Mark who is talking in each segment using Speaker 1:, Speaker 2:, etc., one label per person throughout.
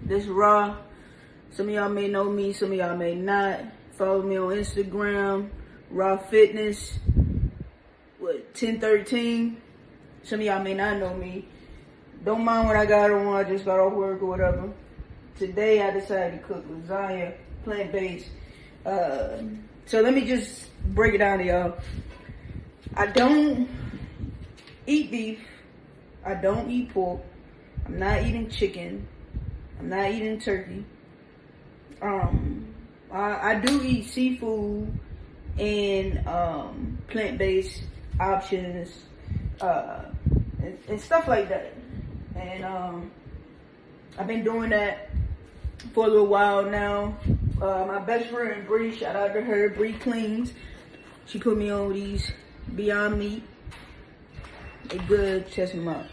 Speaker 1: This raw. Some of y'all may know me, some of y'all may not. Follow me on Instagram, Raw Fitness, 1013. Some of y'all may not know me. Don't mind what I got on, I just got off work or whatever. Today I decided to cook lasagna, plant-based. So let me just break it down to y'all. I don't eat beef. I don't eat pork. I'm not eating chicken. I'm not eating turkey. I do eat seafood and plant-based options and stuff like that. And I've been doing that for a little while now. My best friend Bree, shout out to her, Bree Cleans. She put me on these Beyond Meat. They good, test them out.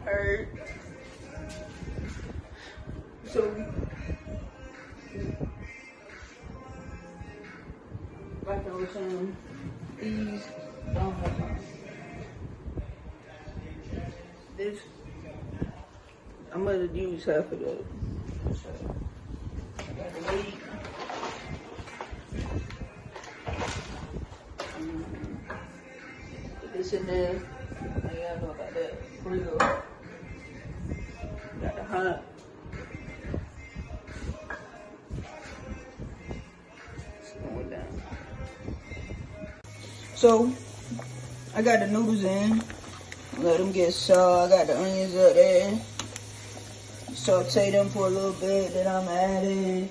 Speaker 1: Heard. So like I was saying, these don't have time. This I'm gonna use half of that. So I got the weight. Put this in there. Yeah, I know about that. Here we go. Got the hot. It's going down. So I got the noodles in. Let them get soft. I got the onions up there. Saute them for a little bit. Then I'm adding.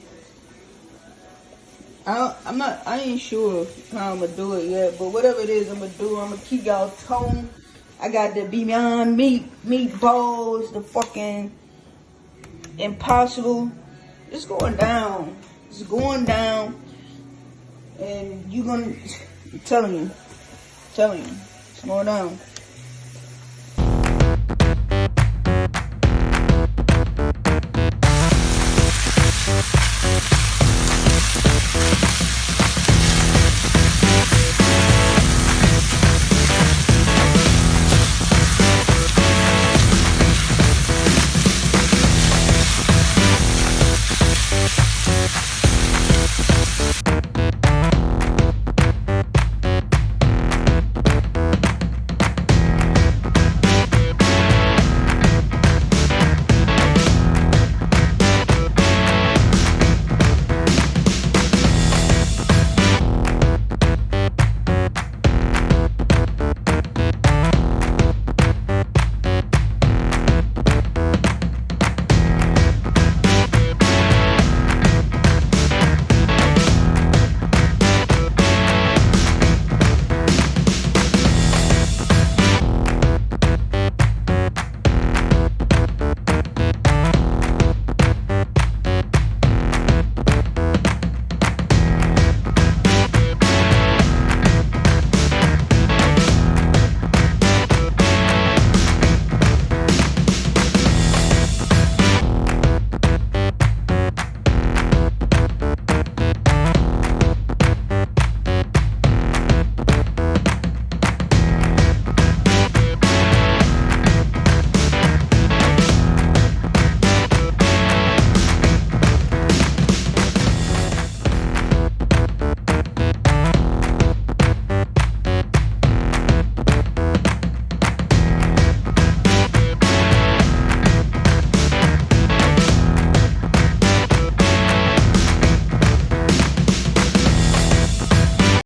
Speaker 1: I ain't sure how I'm gonna do it yet, but whatever it is I'm gonna do, I'm gonna keep y'all toned. I got the Beyond Meat meatballs, the fucking Impossible. It's going down. It's going down. And you gonna, I'm telling you, it's going down.